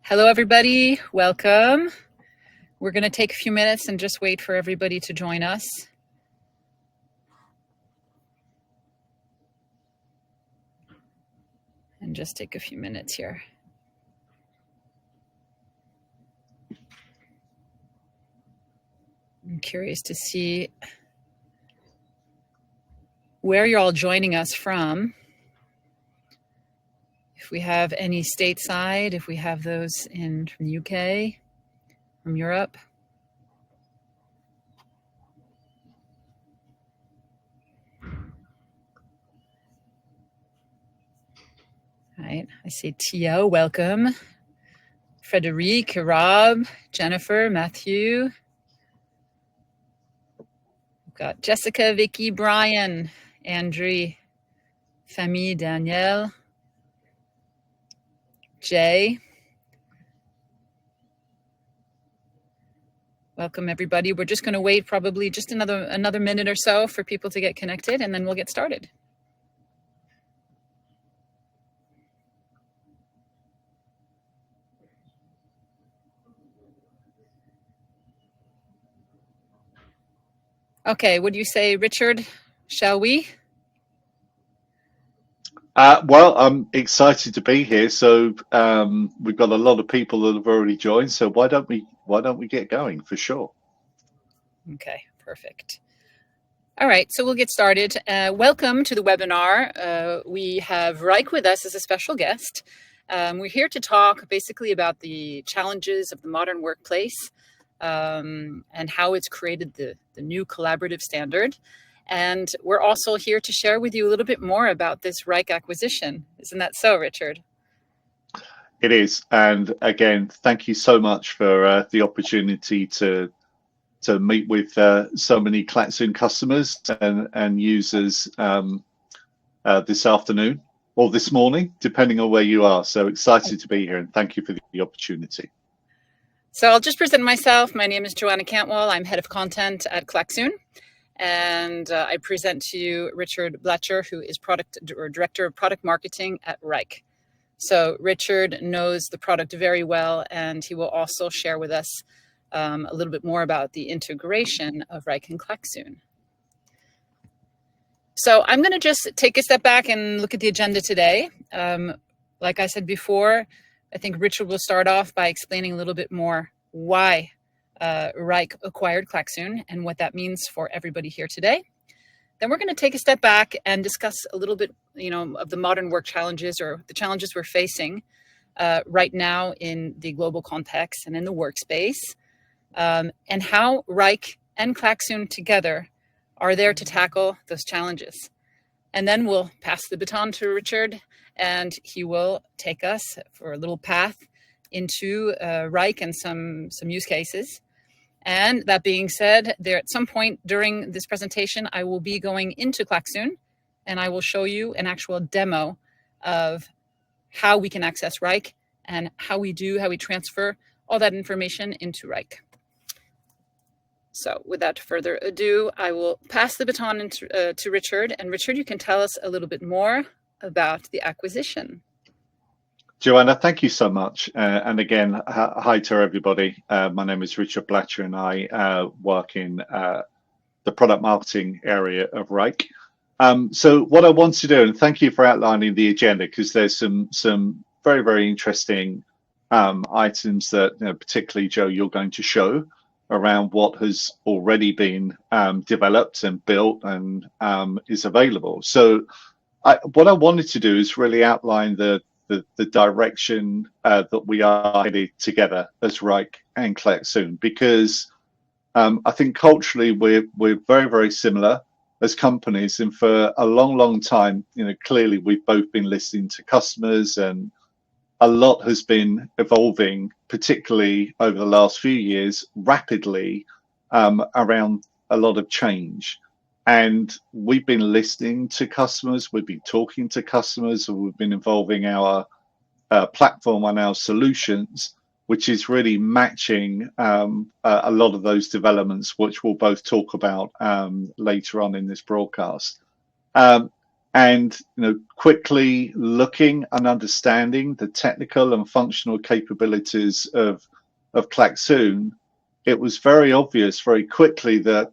Hello, everybody. Welcome. We're going to take a few minutes and just wait for everybody to join us. And just take a few minutes here. I'm curious to see where you're all joining us from. If we have any stateside, if we have those from the UK, from Europe. All right, I see Tia, welcome. Frederic, Rob, Jennifer, Matthew. We've got Jessica, Vicky, Brian, Andrew, Famille, Danielle, Jay. Welcome, everybody. We're just going to wait probably just another minute or so for people to get connected, and then we'll get started. Okay, what do you say, Richard? Shall we? Well, I'm excited to be here. So we've got a lot of people that have already joined. So why don't we get going for sure? Okay, perfect. All right, so we'll get started. Welcome to the webinar. We have Wrike with us as a special guest. We're here to talk basically about the challenges of the modern workplace and how it's created the new collaborative standard. And we're also here to share with you a little bit more about this Wrike acquisition. Isn't that so, Richard? It is. And again, thank you so much for the opportunity to meet with so many Klaxoon customers and users this afternoon or this morning, depending on where you are. So excited to be here, and thank you for the opportunity. So I'll just present myself. My name is Johannah Cantwell. I'm head of content at Klaxoon. And I present to you Richard Blatcher, who is director of product marketing at Wrike. So Richard knows the product very well, and he will also share with us a little bit more about the integration of Wrike and Klaxoon. So I'm going to just take a step back and look at the agenda today. Like I said before, I think Richard will start off by explaining a little bit more why Wrike acquired Klaxoon and what that means for everybody here today. Then we're going to take a step back and discuss a little bit, of the modern work challenges or the challenges we're facing right now in the global context and in the workspace, and how Wrike and Klaxoon together are there to tackle those challenges. And then we'll pass the baton to Richard, and he will take us for a little path into Wrike and some use cases. And that being said, there at some point during this presentation, I will be going into Klaxoon, and I will show you an actual demo of how we can access Wrike and how we transfer all that information into Wrike. So without further ado, I will pass the baton to Richard. And Richard, you can tell us a little bit more about the acquisition. Joanna, thank you so much. And again, hi to everybody. My name is Richard Blatcher, and I work in the product marketing area of Wrike. So what I want to do, and thank you for outlining the agenda, because there's some very, very interesting items that particularly, Joe, you're going to show around what has already been developed and built and is available. So what I wanted to do is really outline the direction that we are headed together as Wrike and Klaxoon, because I think culturally we're very, very similar as companies, and for a long, long time, clearly we've both been listening to customers, and a lot has been evolving, particularly over the last few years, rapidly around a lot of change. And we've been listening to customers, we've been talking to customers, and we've been involving our platform and our solutions, which is really matching a lot of those developments, which we'll both talk about later on in this broadcast. and quickly looking and understanding the technical and functional capabilities of Klaxoon, it was very obvious very quickly that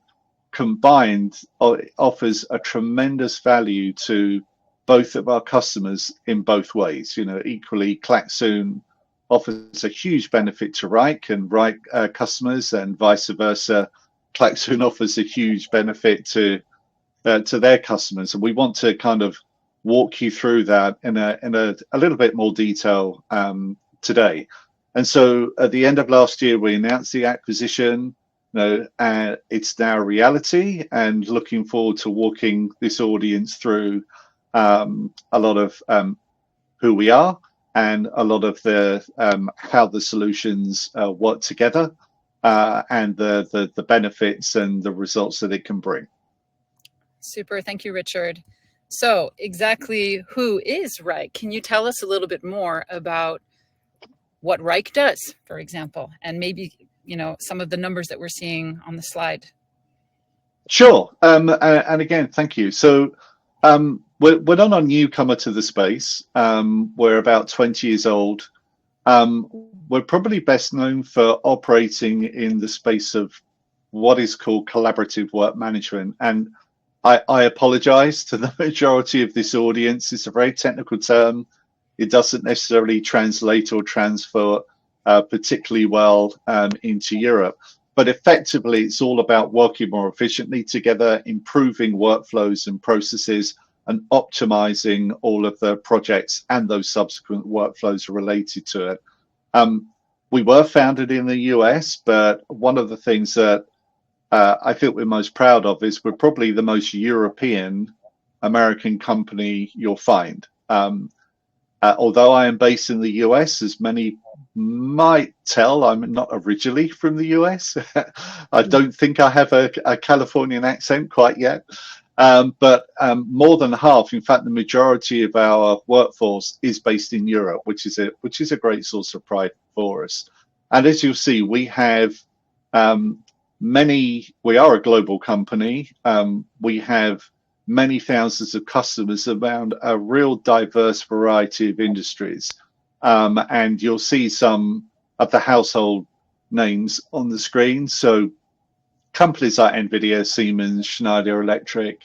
combined offers a tremendous value to both of our customers in both ways. Equally, Klaxoon offers a huge benefit to Wrike and Wrike customers, and vice versa. Klaxoon offers a huge benefit to their customers, and we want to kind of walk you through that in a little bit more detail today. And so, at the end of last year, we announced the acquisition. It's now a reality, and looking forward to walking this audience through a lot of who we are and a lot of the how the solutions work together, and the benefits and the results that it can bring. Super, thank you, Richard. So, exactly who is Wrike? Can you tell us a little bit more about what Wrike does, for example, and maybe some of the numbers that we're seeing on the slide? Sure. And again, thank you. So we're not a newcomer to the space. We're about 20 years old. We're probably best known for operating in the space of what is called collaborative work management. And I apologize to the majority of this audience. It's a very technical term. It doesn't necessarily translate or transfer particularly well into Europe. But effectively, it's all about working more efficiently together, improving workflows and processes, and optimizing all of the projects and those subsequent workflows related to it. We were founded in the US, but one of the things that I feel we're most proud of is we're probably the most European American company you'll find. Although I am based in the US, as many might tell, I'm not originally from the US. I don't think I have a Californian accent quite yet. But more than half, in fact, the majority of our workforce is based in Europe, which is a great source of pride for us. And as you'll see, we have we are a global company. We have many thousands of customers around a real diverse variety of industries. And you'll see some of the household names on the screen. So companies like Nvidia, Siemens, Schneider Electric,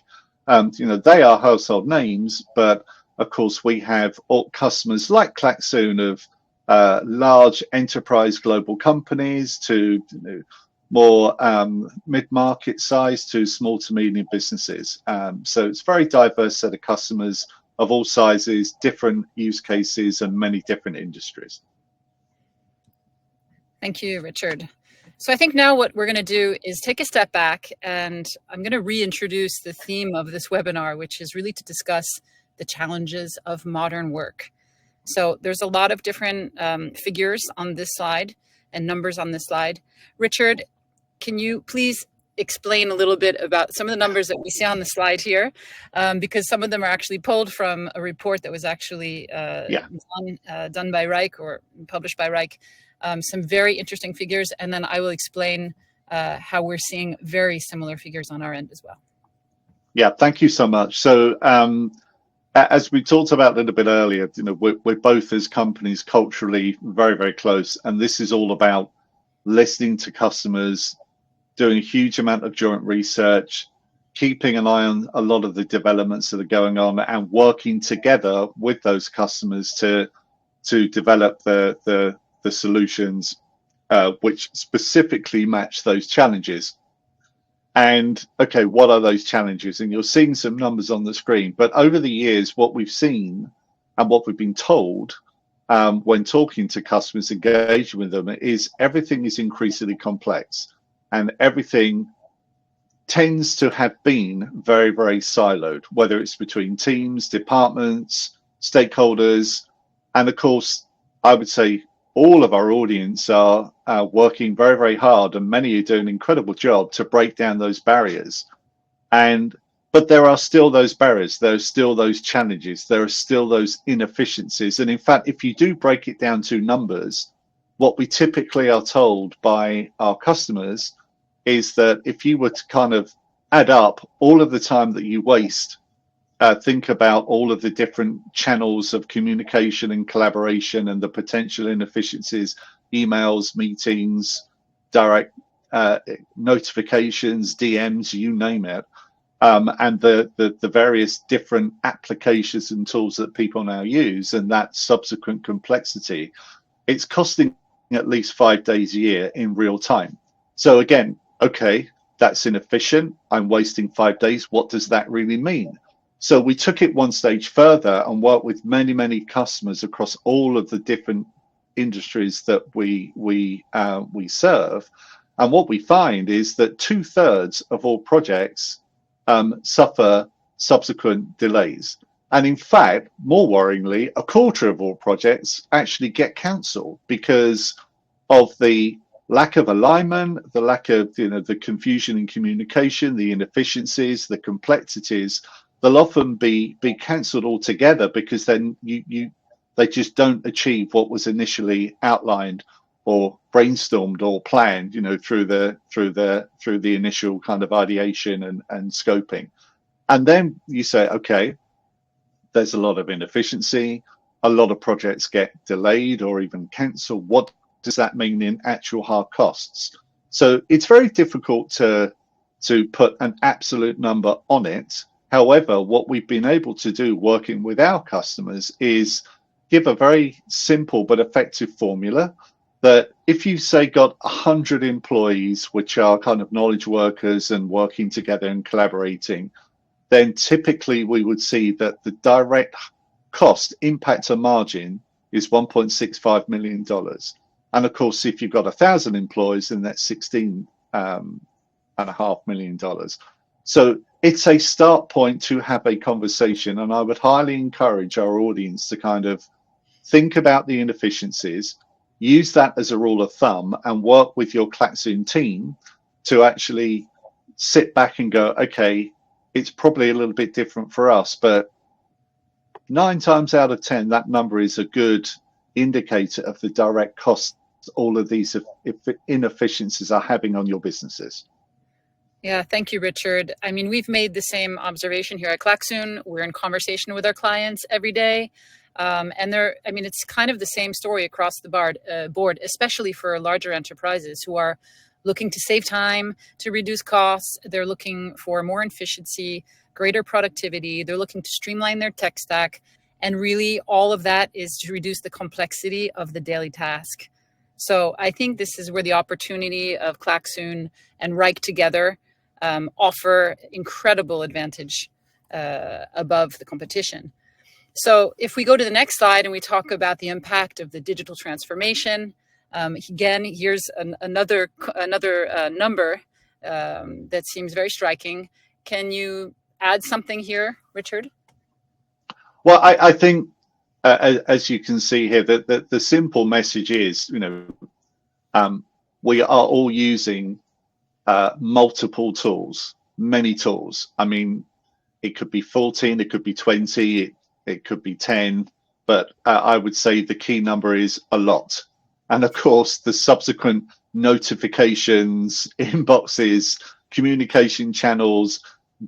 they are household names, but of course we have customers like Klaxoon of large enterprise global companies to more mid-market size to small to medium businesses. So it's a very diverse set of customers of all sizes, different use cases, and many different industries. Thank you, Richard. So I think now what we're going to do is take a step back, and I'm going to reintroduce the theme of this webinar, which is really to discuss the challenges of modern work. So there's a lot of different figures on this slide and numbers on this slide. Richard, can you please explain a little bit about some of the numbers that we see on the slide here? Because some of them are actually pulled from a report that was actually done by Wrike or published by Wrike. Some very interesting figures, and then I will explain how we're seeing very similar figures on our end as well. Yeah, thank you so much. So as we talked about a little bit earlier, we're both as companies culturally very, very close, and this is all about listening to customers, doing a huge amount of joint research, keeping an eye on a lot of the developments that are going on, and working together with those customers to develop the solutions which specifically match those challenges. And okay, what are those challenges? And you're seeing some numbers on the screen, but over the years, what we've seen and what we've been told when talking to customers, engaging with them, is everything is increasingly complex, and everything tends to have been very, very siloed, whether it's between teams, departments, stakeholders, and of course, I would say all of our audience are working very, very hard, and many are doing an incredible job to break down those barriers. But there are still those barriers, there are still those challenges, there are still those inefficiencies. And in fact, if you do break it down to numbers, what we typically are told by our customers is that if you were to kind of add up all of the time that you waste think about all of the different channels of communication and collaboration and the potential inefficiencies, emails, meetings, direct notifications, DMs, you name it, and the various different applications and tools that people now use, and that subsequent complexity, it's costing at least 5 days a year in real time. So again, okay, that's inefficient. I'm wasting 5 days. What does that really mean? So we took it one stage further and worked with many, many customers across all of the different industries that we serve. And what we find is that 2/3 of all projects suffer subsequent delays. And in fact, more worryingly, 1/4 of all projects actually get cancelled because of the lack of alignment, the lack of the confusion in communication, the inefficiencies, the complexities. They'll often be cancelled altogether because then they just don't achieve what was initially outlined or brainstormed or planned, through the initial kind of ideation and scoping. And then you say, okay, there's a lot of inefficiency, a lot of projects get delayed or even cancelled. What does that mean in actual hard costs? So it's very difficult to put an absolute number on it. However, what we've been able to do working with our customers is give a very simple but effective formula that if you say got 100 employees, which are kind of knowledge workers and working together and collaborating, then typically we would see that the direct cost impact to margin is $1.65 million. And of course, if you've got 1,000 employees, then that's $16.5 million. So it's a start point to have a conversation. And I would highly encourage our audience to kind of think about the inefficiencies, use that as a rule of thumb, and work with your Klaxoon team to actually sit back and go, okay, it's probably a little bit different for us, but 9 times out of 10, that number is a good indicator of the direct costs all of these inefficiencies are having on your businesses. Yeah, thank you, Richard. I mean, we've made the same observation here at Klaxoon. We're in conversation with our clients every day. And it's kind of the same story across the board, especially for larger enterprises who are looking to save time, to reduce costs. They're looking for more efficiency, greater productivity. They're looking to streamline their tech stack. And really, all of that is to reduce the complexity of the daily task. So I think this is where the opportunity of Klaxoon and Wrike together offer incredible advantage above the competition. So if we go to the next slide and we talk about the impact of the digital transformation, again, here's another number that seems very striking. Can you add something here, Richard? Well, I think, as you can see here, that the simple message is, we are all using multiple tools, many tools. I mean, it could be 14, it could be 20, it could be 10, but I would say the key number is a lot. And of course, the subsequent notifications, inboxes, communication channels,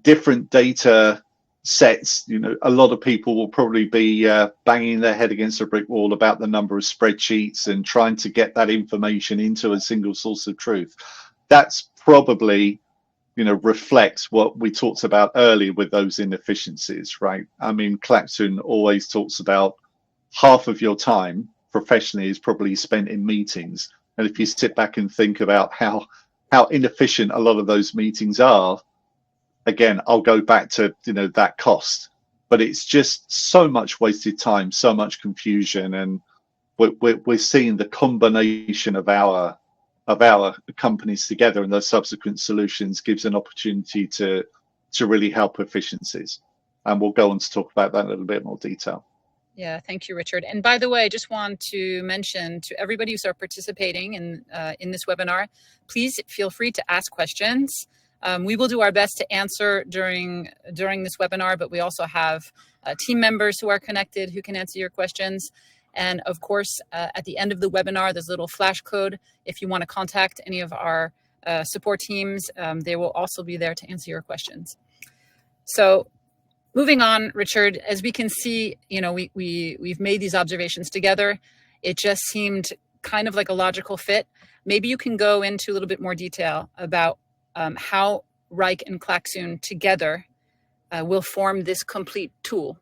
different data sets. A lot of people will probably be banging their head against a brick wall about the number of spreadsheets and trying to get that information into a single source of truth. That's probably reflects what we talked about earlier with those inefficiencies, right? I mean, Klaxoon always talks about half of your time professionally is probably spent in meetings. And if you sit back and think about how inefficient a lot of those meetings are, again, I'll go back to that cost. But it's just so much wasted time, so much confusion, and we're seeing the combination of our companies together and those subsequent solutions gives an opportunity to really help efficiencies. And we'll go on to talk about that in a little bit more detail. Yeah, thank you, Richard. And by the way, I just want to mention to everybody who's participating in this webinar, please feel free to ask questions. We will do our best to answer during this webinar, but we also have team members who are connected who can answer your questions. And of course, at the end of the webinar, there's a little flash code. If you want to contact any of our support teams, they will also be there to answer your questions. So moving on, Richard, as we can see, we've made these observations together. It just seemed kind of like a logical fit. Maybe you can go into a little bit more detail about how Wrike and Klaxoon together will form this complete tool.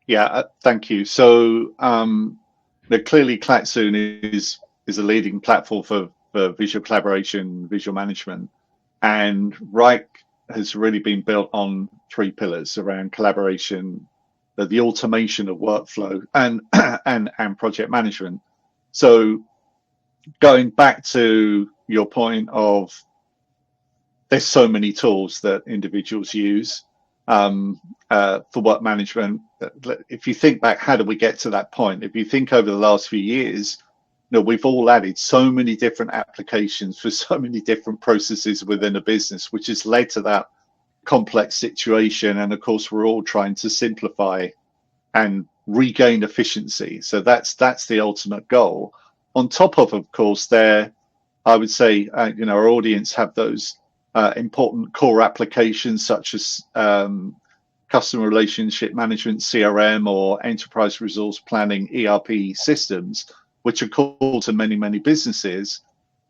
Yeah, thank you. So clearly Klaxoon is a leading platform for visual collaboration, visual management, and Wrike has really been built on three pillars around collaboration, the automation of workflow, and and project management. So going back to your point of there's so many tools that individuals use for work management. If you think back, how did we get to that point? If you think over the last few years, we've all added so many different applications for so many different processes within a business, which has led to that complex situation. And of course, we're all trying to simplify and regain efficiency. So that's the ultimate goal. On top of course, I would say, our audience have those important core applications such as customer relationship management, CRM, or enterprise resource planning, ERP systems, which are called to many, many businesses.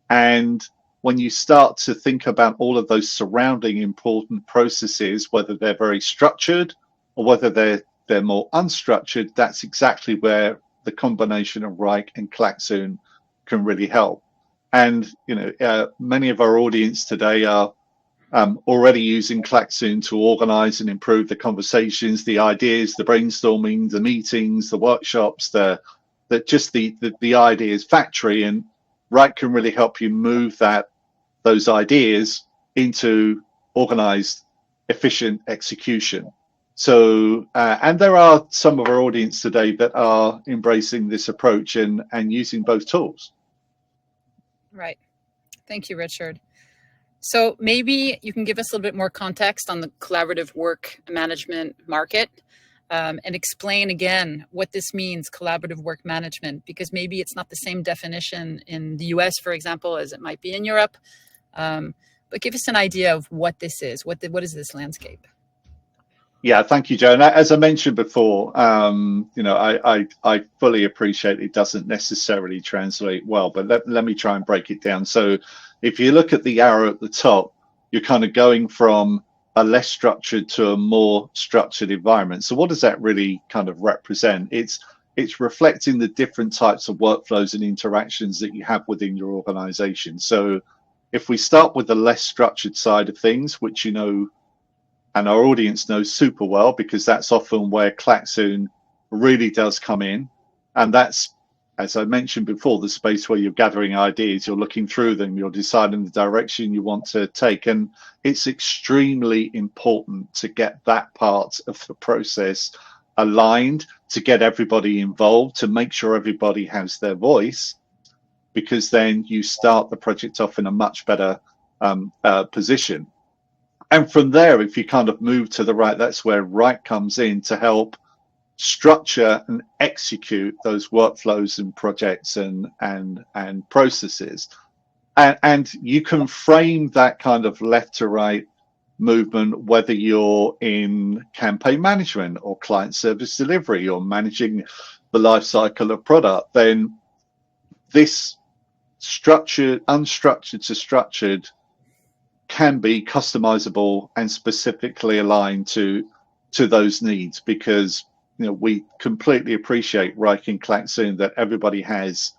And when you start to think about all of those surrounding important processes, whether they're very structured or whether they're more unstructured, that's exactly where the combination of Wrike and Klaxoon can really help. And many of our audience today are already using Klaxoon to organize and improve the conversations, the ideas, the brainstorming, the meetings, the workshops, the ideas factory. And Wrike can really help you move those ideas into organized, efficient execution. So, and there are some of our audience today that are embracing this approach and using both tools. Right. Thank you, Richard. So maybe you can give us a little bit more context on the collaborative work management market and explain again what this means, collaborative work management, because maybe it's not the same definition in the US, for example, as it might be in Europe. But give us an idea of what this is. What is this landscape? Yeah, thank you, Joe. As I mentioned before, I fully appreciate it doesn't necessarily translate well, but let me try and break it down. So if you look at the arrow at the top, you're kind of going from a less structured to a more structured environment. So what does that really kind of represent? It's reflecting the different types of workflows and interactions that you have within your organization. So if we start with the less structured side of things, which and our audience knows super well, because that's often where Klaxoon really does come in. And that's, as I mentioned before, the space where you're gathering ideas, you're looking through them, you're deciding the direction you want to take. And it's extremely important to get that part of the process aligned, to get everybody involved, to make sure everybody has their voice, because then you start the project off in a much better position. And from there, if you kind of move to the right, that's where Wrike comes in to help structure and execute those workflows and projects and processes. And you can frame that kind of left to right movement, whether you're in campaign management or client service delivery or managing the life cycle of product, then this structured, unstructured to structured can be customizable and specifically aligned to those needs, because we completely appreciate Wrike and Klaxoon that everybody has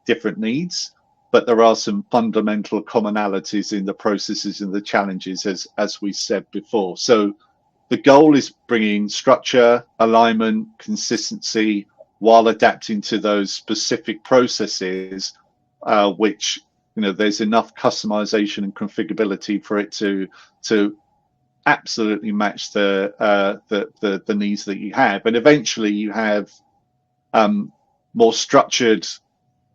different needs, but there are some fundamental commonalities in the processes and the challenges, as we said before. So the goal is bringing structure, alignment, consistency, while adapting to those specific processes, which there's enough customization and configurability for it to absolutely match the needs that you have. And eventually you have more structured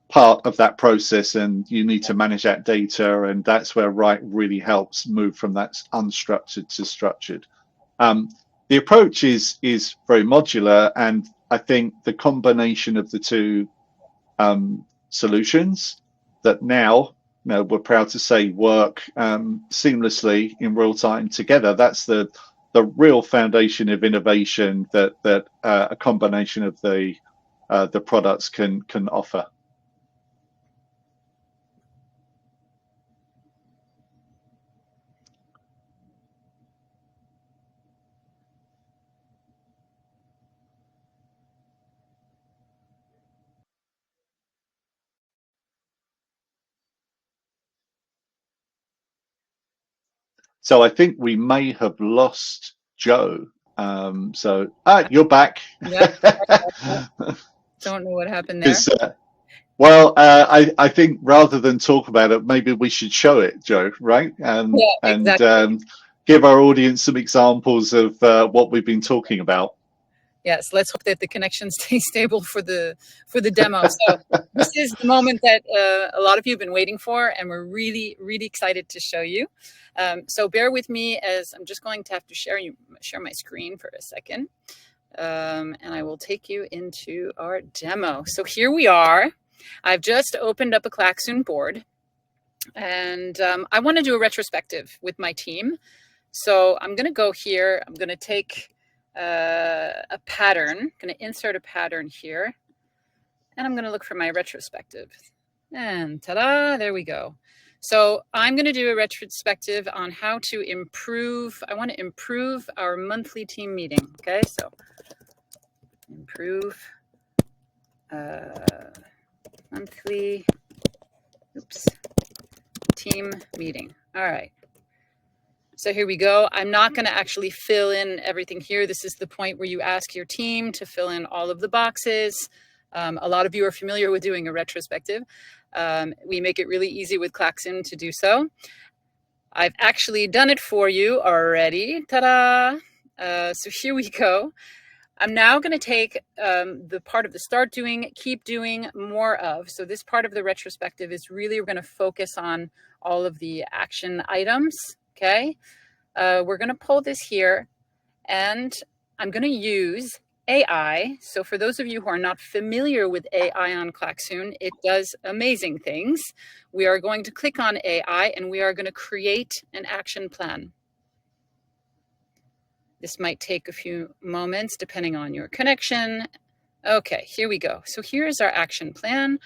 part of that process, and you need to manage that data, and that's where Wrike really helps move from that unstructured to structured. The approach is very modular, and I think the combination of the two solutions that now we're proud to say work seamlessly in real time together. That's the the real foundation of innovation that a combination of the products can offer. So I think we may have lost Joe. You're back. Yeah. Don't know what happened there. Well, I think rather than talk about it, maybe we should show it, Joe, right? Yeah, exactly. And give our audience some examples of what we've been talking about. Yes, let's hope that the connection stays stable for the demo. So this is the moment that a lot of you have been waiting for, and we're really, really excited to show you. So bear with me as I'm just going to have to share my screen for a second. And I will take you into our demo. So here we are. I've just opened up a Klaxoon board, and I want to do a retrospective with my team. So I'm going to go here. I'm going to take a pattern. I'm going to insert a pattern here, and I'm going to look for my retrospective. And ta-da, there we go. So I'm going to do a retrospective on how to improve. I want to improve our monthly team meeting. Okay, so improve monthly team meeting. All right. So here we go. I'm not going to actually fill in everything here. This is the point where you ask your team to fill in all of the boxes. A lot of you are familiar with doing a retrospective. We make it really easy with Klaxoon to do so. I've actually done it for you already. Ta-da! So here we go. I'm now going to take the part of the start doing, keep doing, more of. So this part of the retrospective is really, we're going to focus on all of the action items. Okay, we're going to pull this here, and I'm going to use AI. So for those of you who are not familiar with AI on Klaxoon, it does amazing things. We are going to click on AI, and we are going to create an action plan. This might take a few moments depending on your connection. Okay, here we go. So here's our action plan.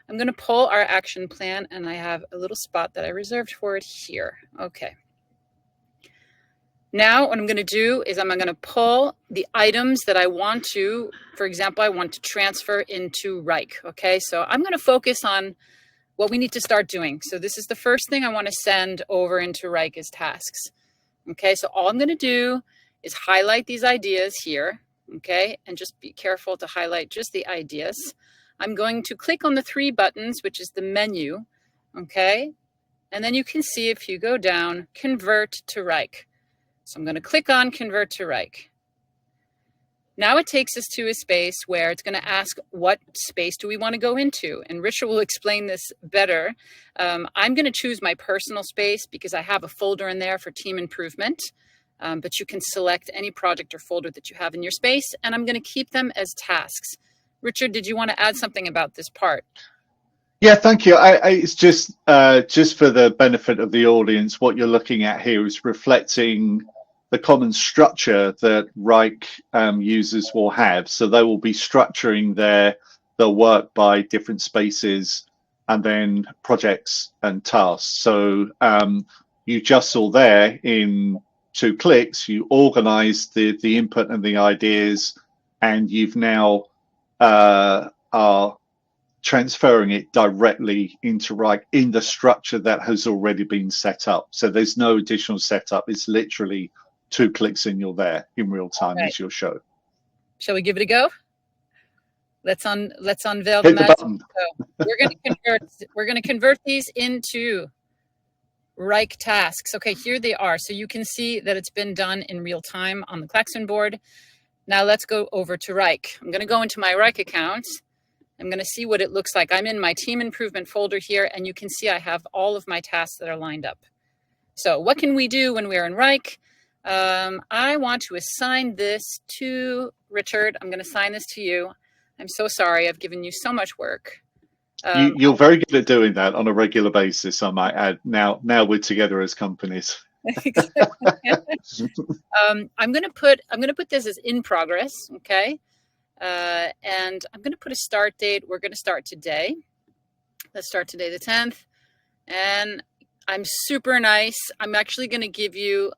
I'm going to pull our action plan, and I have a little spot that I reserved for it here. Okay. Now what I'm going to do is I'm going to pull the items that I want to, for example, I want to transfer into Wrike. Okay, so I'm going to focus on what we need to start doing. So this is the first thing I want to send over into Wrike as tasks. Okay, so all I'm going to do is highlight these ideas here. Okay, and just be careful to highlight just the ideas. I'm going to click on the 3 buttons, which is the menu. Okay, and then you can see if you go down, convert to Wrike. So I'm going to click on Convert to Wrike. Now it takes us to a space where it's going to ask, what space do we want to go into? And Richard will explain this better. I'm going to choose my personal space because I have a folder in there for team improvement. But you can select any project or folder that you have in your space, and I'm going to keep them as tasks. Richard, did you want to add something about this part? Yeah, thank you. It's just for the benefit of the audience, what you're looking at here is reflecting the common structure that Wrike users will have. So they will be structuring their work by different spaces and then projects and tasks. So you just saw there in 2 clicks, you organize the input and the ideas, and you've now are transferring it directly into Wrike in the structure that has already been set up. So there's no additional setup. It's literally 2 clicks and you're there in real time. Right. As you'll show. Shall we give it a go? Let's unveil the magic. Button. So we're going to convert these into Wrike tasks. Okay, here they are. So you can see that it's been done in real time on the Klaxoon board. Now let's go over to Wrike. I'm going to go into my Wrike account. I'm going to see what it looks like. I'm in my team improvement folder here, and you can see I have all of my tasks that are lined up. So what can we do when we're in Wrike? I want to assign this to Richard. I'm going to assign this to you. I'm so sorry. I've given you so much work. You're very good at doing that on a regular basis, I might add. Now we're together as companies. I'm gonna put this as in progress, okay? And I'm gonna put a start date. We're gonna start today. Let's start today, the 10th. And I'm super nice. I'm actually gonna give you,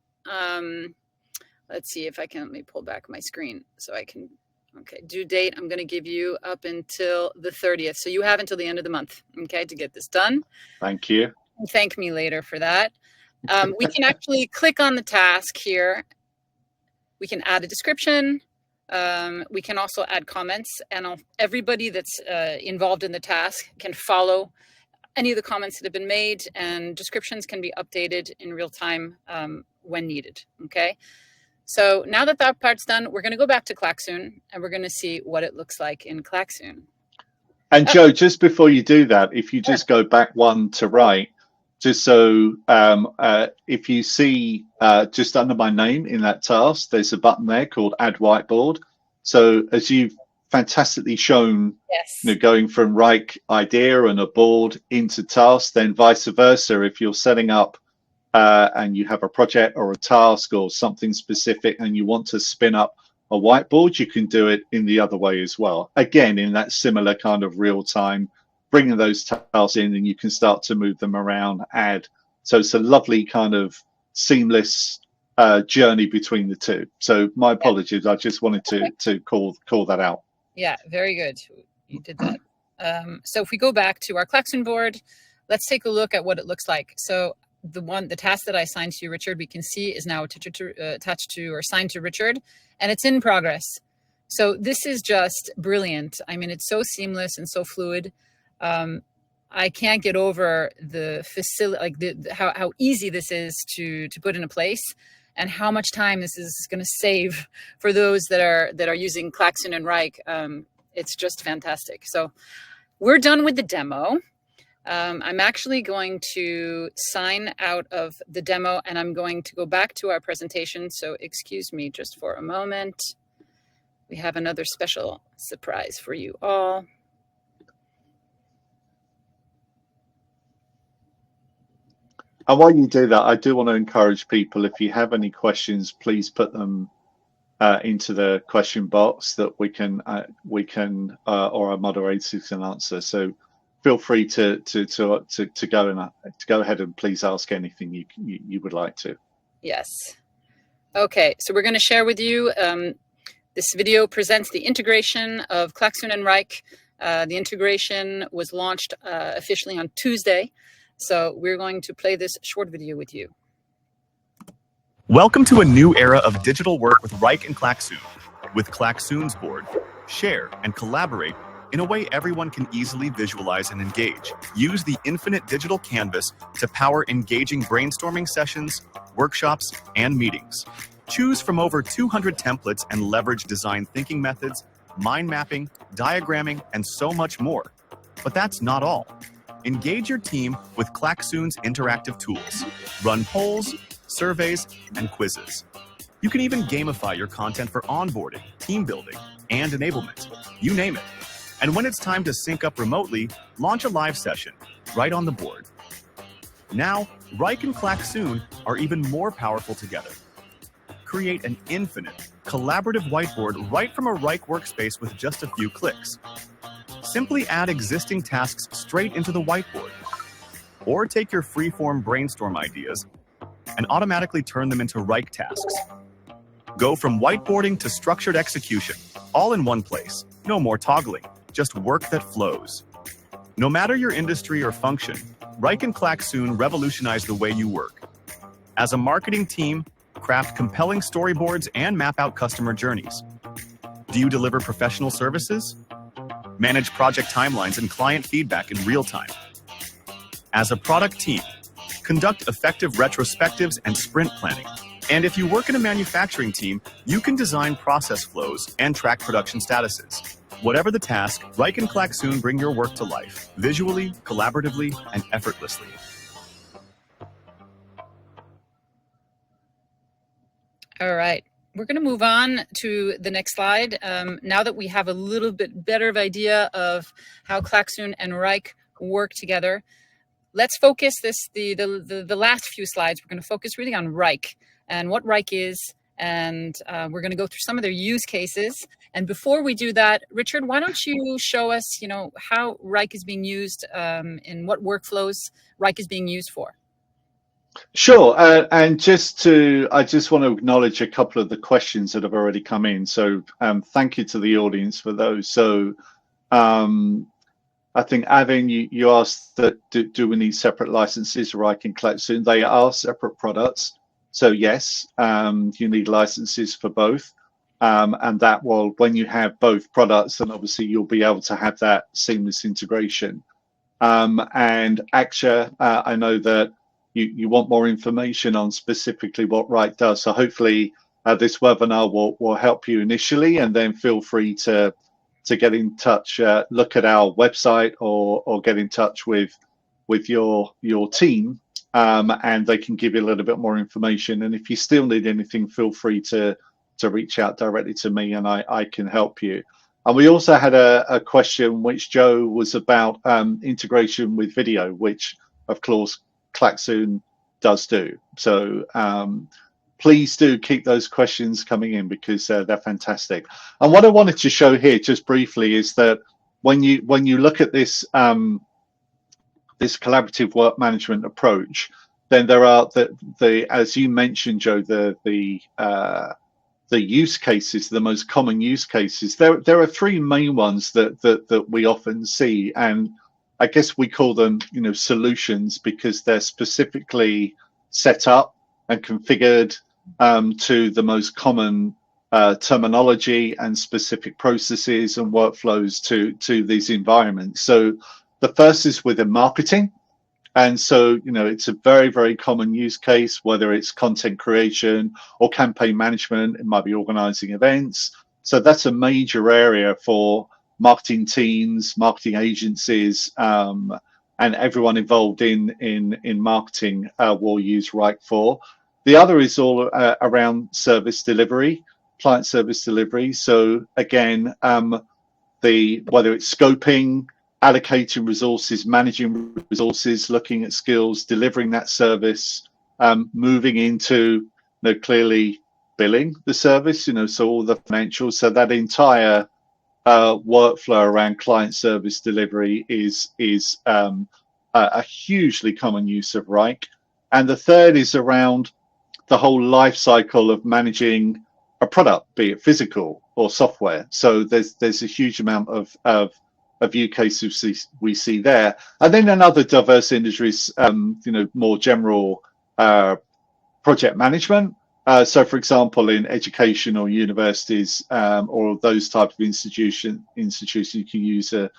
let's see if I can, let me pull back my screen so I can, okay, due date, I'm gonna give you up until the 30th. So you have until the end of the month, okay, to get this done. Thank you. Thank me later for that. We can actually click on the task here. We can add a description. We can also add comments, and everybody that's involved in the task can follow any of the comments that have been made, and descriptions can be updated in real time when needed, okay? So now that that part's done, we're gonna go back to Klaxoon, and we're gonna see what it looks like in Klaxoon. And Joe, just before you do that, if you just go back one to right, just so if you see just under my name in that task, there's a button there called Add Whiteboard. So as you've fantastically shown, yes, going from Wrike idea and a board into task, then vice versa, if you're setting up and you have a project or a task or something specific and you want to spin up a whiteboard, you can do it in the other way as well. Again, in that similar kind of real time, bringing those tasks in, and you can start to move them around, add. So it's a lovely kind of seamless journey between the two. So my apologies. I just wanted to call that out. Yeah, very good. You did that. So if we go back to our Klaxoon board, let's take a look at what it looks like. So the task that I assigned to you, Richard, we can see is now attached to or assigned to Richard, and it's in progress. So this is just brilliant. I mean, it's so seamless and so fluid. I can't get over the facility, like how easy this is to put into place, and how much time this is going to save for those that are using Klaxoon and Wrike. It's just fantastic. So we're done with the demo. I'm actually going to sign out of the demo, and I'm going to go back to our presentation. So excuse me just for a moment. We have another special surprise for you all. And while you do that, I do want to encourage people, if you have any questions, please put them into the question box that we can or our moderators can answer. So feel free to go ahead and please ask anything you would like to. Yes. Okay, so we're going to share with you. This video presents the integration of Klaxoon and Wrike. The integration was launched officially on Tuesday. So we're going to play this short video with you. Welcome to a new era of digital work with Wrike and Klaxoon. With Klaxoon's board, share and collaborate in a way everyone can easily visualize and engage. Use the infinite digital canvas to power engaging brainstorming sessions, workshops, and meetings. Choose from over 200 templates and leverage design thinking methods, mind mapping, diagramming, and so much more. But that's not all. Engage your team with Klaxoon's interactive tools. Run polls, surveys, and quizzes. You can even gamify your content for onboarding, team building, and enablement. You name it. And when it's time to sync up remotely, launch a live session right on the board. Now, Wrike and Klaxoon are even more powerful together. Create an infinite, collaborative whiteboard right from a Wrike workspace with just a few clicks. Simply add existing tasks straight into the whiteboard. Or take your free-form brainstorm ideas and automatically turn them into Wrike tasks. Go from whiteboarding to structured execution, all in one place. No more toggling, just work that flows. No matter your industry or function, Wrike and Klaxoon revolutionize the way you work. As a marketing team, craft compelling storyboards and map out customer journeys. Do you deliver professional services? Manage project timelines and client feedback in real time. As a product team, conduct effective retrospectives and sprint planning. And if you work in a manufacturing team, you can design process flows and track production statuses. Whatever the task, Wrike and Klaxoon bring your work to life, visually, collaboratively, and effortlessly. All right. We're going to move on to the next slide. Now that we have a little bit better of idea of how Klaxoon and Wrike work together, let's focus the last few slides. We're going to focus really on Wrike and what Wrike is, and we're going to go through some of their use cases. And before we do that, Richard, why don't you show us, how Wrike is being used, in what workflows Wrike is being used for? Sure, and I just want to acknowledge a couple of the questions that have already come in. So thank you to the audience for those. So I think, Avin, you asked that do we need separate licenses, Wrike and Klaxoon? They are separate products. So yes, you need licenses for both. And that will, when you have both products, then obviously you'll be able to have that seamless integration. And Aksha, I know that you want more information on specifically what Wrike does. So hopefully this webinar will help you initially, and then feel free to get in touch, look at our website or get in touch with your team, and they can give you a little bit more information. And if you still need anything, feel free to reach out directly to me, and I can help you. And we also had a question which Joe was about integration with video, which of course Klaxoon does do. So please do keep those questions coming in, because they're fantastic. And what I wanted to show here just briefly is that when you look at this this collaborative work management approach, then there are the as you mentioned, Joe, the use cases, the most common use cases. There are three main ones that we often see, and I guess we call them solutions, because they're specifically set up and configured to the most common terminology and specific processes and workflows to these environments. So the first is within marketing. And so, it's a very, very common use case, whether it's content creation or campaign management. It might be organizing events. So that's a major area for marketing teams, marketing agencies, and everyone involved in marketing will use Wrike for. The other is all around service delivery, client service delivery. So again, whether it's scoping, allocating resources, managing resources, looking at skills, delivering that service, moving into clearly billing the service, so all the financials. So that entire workflow around client service delivery is a hugely common use of Wrike. And the third is around the whole life cycle of managing a product, be it physical or software. So there's a huge amount of use cases we see there. And then in other diverse industries, more general project management. So, for example, in education or universities or those type of institutions, you can use to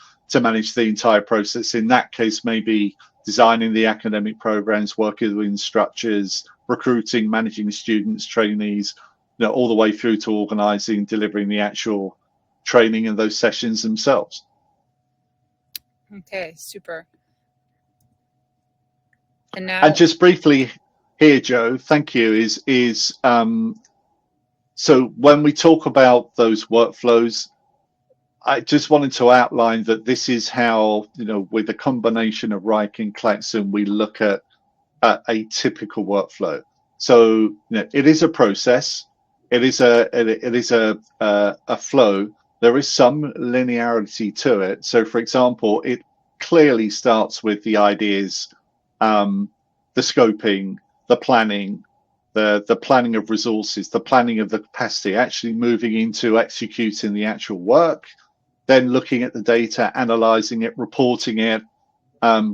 manage the entire process. In that case, maybe designing the academic programs, working with instructors, recruiting, managing students, trainees, all the way through to organizing, delivering the actual training and those sessions themselves. Okay, super. And now, and just briefly here, Joe, thank you, is so when we talk about those workflows, I just wanted to outline that this is how, with a combination of Wrike and Klaxoon, we look at a typical workflow. So it is a process, it is a flow. There is some linearity to it. So, for example, it clearly starts with the ideas, the scoping, the planning, the planning of resources, the planning of the capacity, actually moving into executing the actual work, then looking at the data, analyzing it, reporting it,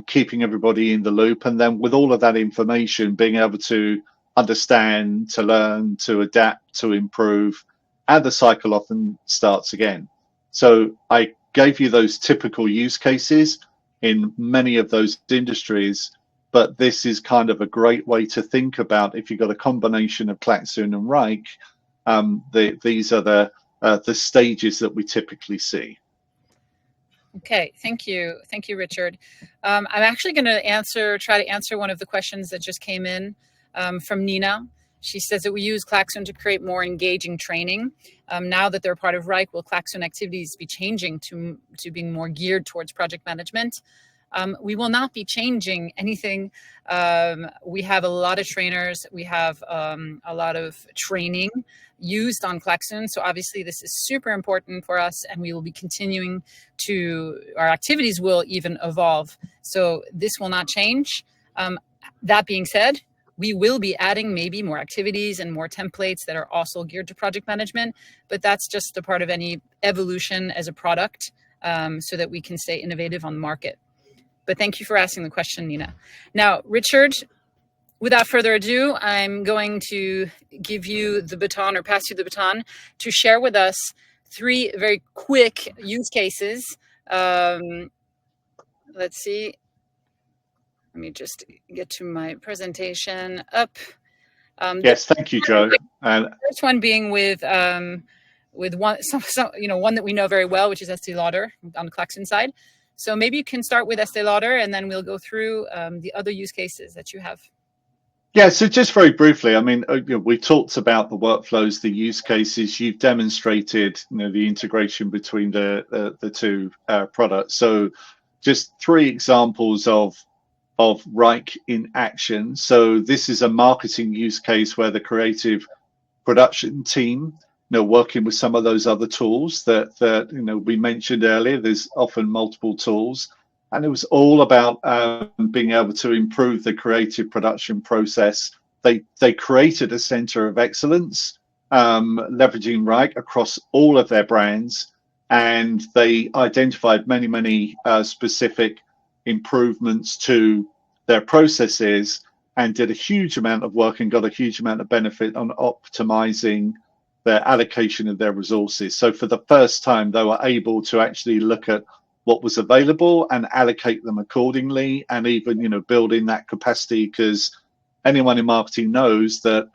keeping everybody in the loop, and then with all of that information, being able to understand, to learn, to adapt, to improve, and the cycle often starts again. So I gave you those typical use cases in many of those industries, but this is kind of a great way to think about if you've got a combination of Klaxoon and Wrike. These are the stages that we typically see. Okay, thank you, Richard. I'm actually going to try to answer one of the questions that just came in from Nina. She says that we use Klaxoon to create more engaging training. Now that they're part of Wrike, will Klaxoon activities be changing to being more geared towards project management? We will not be changing anything. We have a lot of trainers. We have a lot of training used on Klaxoon. So obviously this is super important for us, and we will be continuing to, our activities will even evolve. So this will not change. That being said, we will be adding maybe more activities and more templates that are also geared to project management, but that's just a part of any evolution as a product, so that we can stay innovative on the market. But thank you for asking the question, Nina. Now, Richard, without further ado, I'm going to give you the baton, or pass you the baton, to share with us 3 very quick use cases. Let's see. Let me just get to my presentation up. Yes, thank you, Jo. The first one being with one, one that we know very well, which is Estée Lauder on the Klaxoon side. So maybe you can start with Estée Lauder, and then we'll go through the other use cases that you have. Yeah, so just very briefly, I mean, we talked about the workflows, the use cases. You've demonstrated, the integration between the two products. So just 3 examples of Wrike in action. So this is a marketing use case where the creative production team, working with some of those other tools that we mentioned earlier. There's often multiple tools, and it was all about being able to improve the creative production process. They created a center of excellence, leveraging Wrike across all of their brands, and they identified many specific improvements to their processes, and did a huge amount of work and got a huge amount of benefit on optimizing their allocation of their resources. So for the first time, they were able to actually look at what was available and allocate them accordingly, and even build in that capacity, because anyone in marketing knows that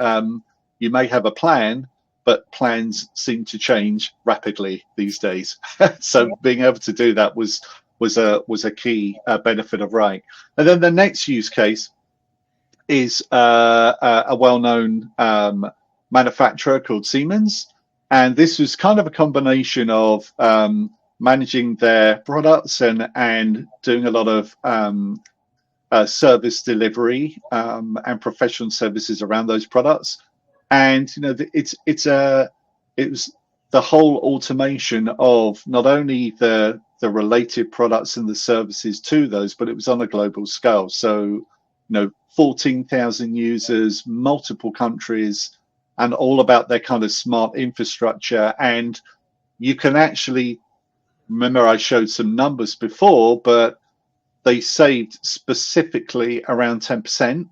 you may have a plan, but plans seem to change rapidly these days. So being able to do that was a key benefit of Wrike. And then the next use case is a well-known manufacturer called Siemens, and this was kind of a combination of managing their products and doing a lot of service delivery and professional services around those products. And it was the whole automation of not only the related products and the services to those, but it was on a global scale. So 14,000 users, multiple countries, and all about their kind of smart infrastructure. And you can actually, remember I showed some numbers before, but they saved specifically around 10%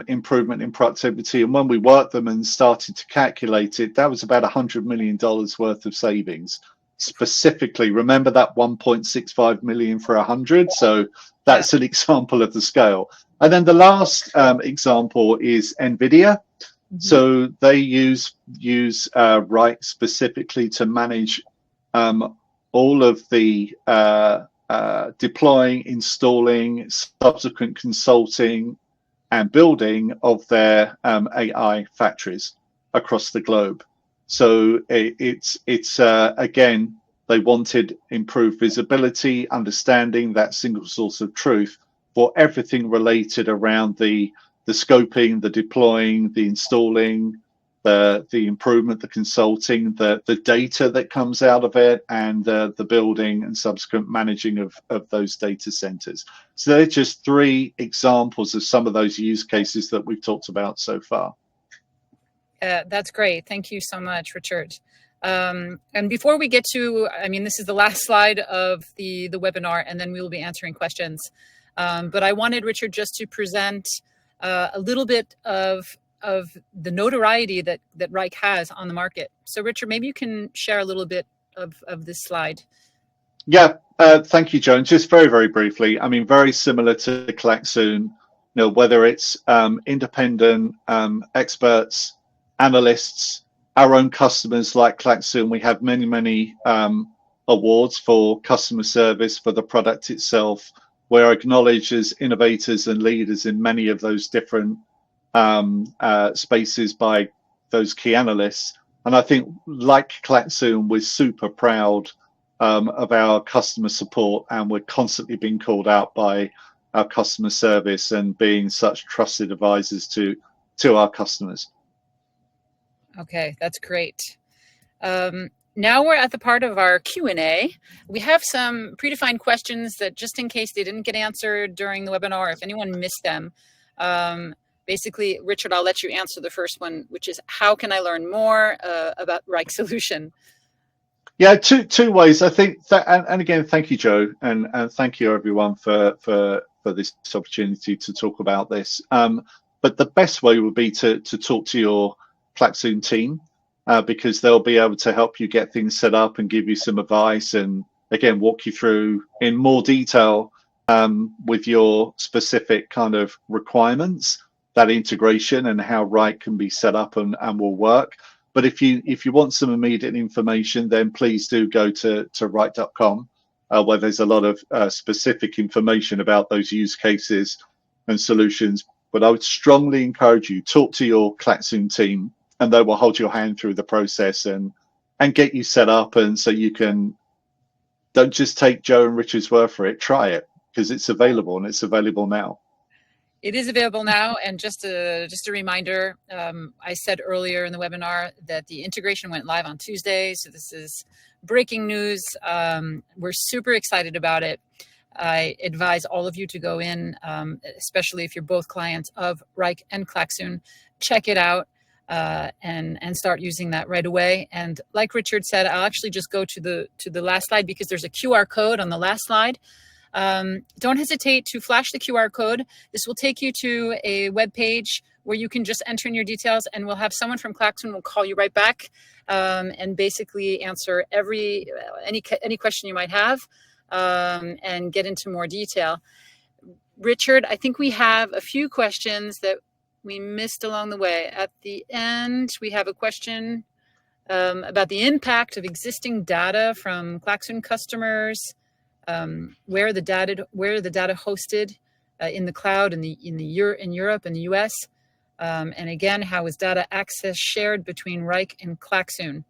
improvement in productivity. And when we worked them and started to calculate it, that was about $100 million worth of savings. Specifically, remember that 1.65 million for 100. So that's an example of the scale. And then the last example is Nvidia. So they use Wrike specifically to manage all of the deploying, installing, subsequent consulting, and building of their AI factories across the globe. So it's again, they wanted improved visibility, understanding that single source of truth for everything related around the scoping, the deploying, the installing, the improvement, the consulting, the data that comes out of it, and the building and subsequent managing of those data centers. So they're just 3 examples of some of those use cases that we've talked about so far. That's great. Thank you so much, Richard. And before we get to, this is the last slide of the webinar, and then we will be answering questions. But I wanted Richard just to present a little bit of the notoriety that Wrike has on the market. So Richard, maybe you can share a little bit of this slide. Yeah, thank you, Joan. Just very briefly, very similar to Klaxoon, whether it's independent experts, analysts, our own customers like Klaxoon. We have many awards for customer service for the product itself. We're acknowledged as innovators and leaders in many of those different spaces by those key analysts. And I think, like Klaxoon, we're super proud of our customer support, and we're constantly being called out by our customer service and being such trusted advisors to our customers. Okay, that's great. Now we're at the part of our Q&A. We have some predefined questions that, just in case they didn't get answered during the webinar, if anyone missed them, basically, Richard, I'll let you answer the first one, which is, how can I learn more about Wrike Solution? Yeah, two ways. I think that, and again, thank you, Joe, and thank you everyone for this opportunity to talk about this. But the best way would be to talk to your Klaxoon team, because they'll be able to help you get things set up and give you some advice, and again, walk you through in more detail with your specific kind of requirements, that integration and how Wrike can be set up and will work. But if you want some immediate information, then please do go to wrike.com, where there's a lot of specific information about those use cases and solutions. But I would strongly encourage you, talk to your Klaxoon team, and they will hold your hand through the process and get you set up. And so you can, don't just take Joe and Richard's word for it, try it, because it's available, and it's available now. It is available now, and just a reminder, I said earlier in the webinar that the integration went live on Tuesday, so this is breaking news. We're super excited about it. I advise all of you to go in, especially if you're both clients of Wrike and Klaxoon, check it out and start using that right away. And like Richard said, I'll actually just go to the last slide, because there's a QR code on the last slide. Don't hesitate to flash the QR code. This will take you to a web page where you can just enter in your details, and we'll have someone from Klaxoon will call you right back and basically answer any question you might have and get into more detail. Richard, I think we have a few questions that we missed along the way. At the end, we have a question about the impact of existing data from Klaxoon customers. Where the data hosted in the cloud in Europe and the US, and again, how is data access shared between Wrike and Klaxoon?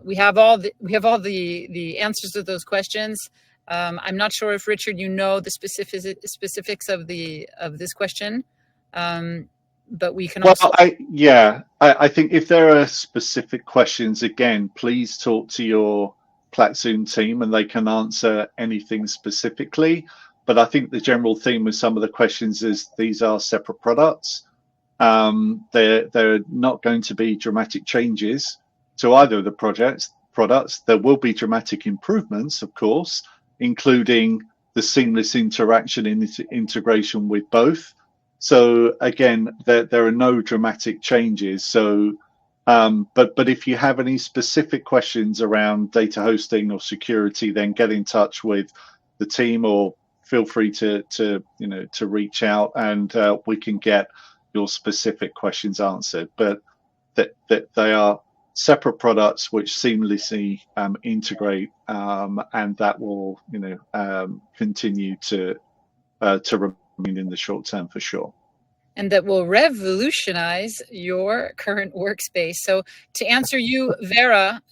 We have all the answers to those questions. I'm not sure if, Richard, you know the specifics of this question, but we can also. I think if there are specific questions, again, please talk to your Klaxoon team and they can answer anything specifically. But I think the general theme with some of the questions is these are separate products. They're not going to be dramatic changes to either of the products. There will be dramatic improvements, of course, including the seamless interaction and integration with both. So again, there are no dramatic changes. So but if you have any specific questions around data hosting or security, then get in touch with the team, or feel free to reach out, and we can get your specific questions answered. But that they are separate products which seamlessly integrate, and that will continue to remain in the short term for sure. And that will revolutionize your current workspace. So to answer you, Vera,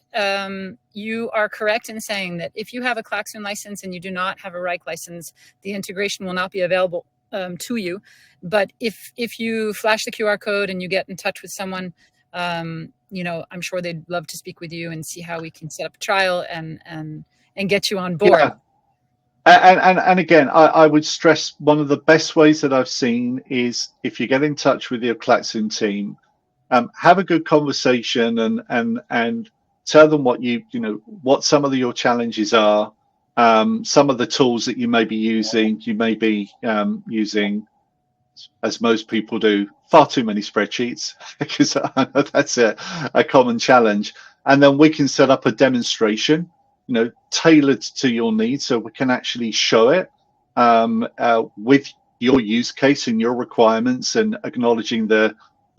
you are correct in saying that if you have a Klaxoon license and you do not have a Wrike license, the integration will not be available to you. But if you flash the QR code and you get in touch with someone, I'm sure they'd love to speak with you and see how we can set up a trial and get you on board. Yeah. And again, I would stress one of the best ways that I've seen is if you get in touch with your Klaxoon team, have a good conversation and tell them what some of your challenges are, some of the tools that you may be using. You may be using, as most people do, far too many spreadsheets, because I know that's a common challenge. And then we can set up a demonstration, tailored to your needs, so we can actually show it with your use case and your requirements, and acknowledging the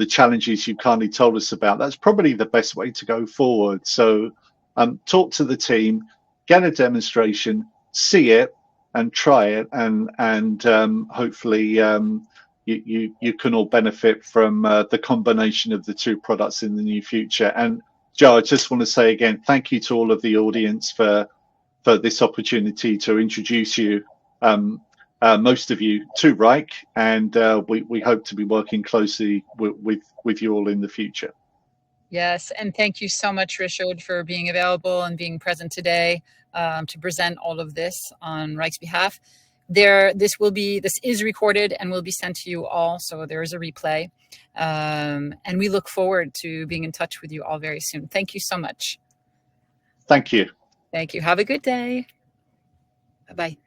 challenges you kindly told us about. That's probably the best way to go forward. So talk to the team, get a demonstration, see it and try it, and hopefully you can all benefit from the combination of the two products in the near future. And Joe, I just want to say again, thank you to all of the audience for for this opportunity to introduce you, most of you, to Wrike, and we hope to be working closely with you all in the future. Yes, and thank you so much, Richard, for being available and being present today to present all of this on Wrike's behalf. This is recorded and will be sent to you all, so there is a replay. And we look forward to being in touch with you all very soon. Thank you so much. Thank you. Thank you. Have a good day. Bye-bye.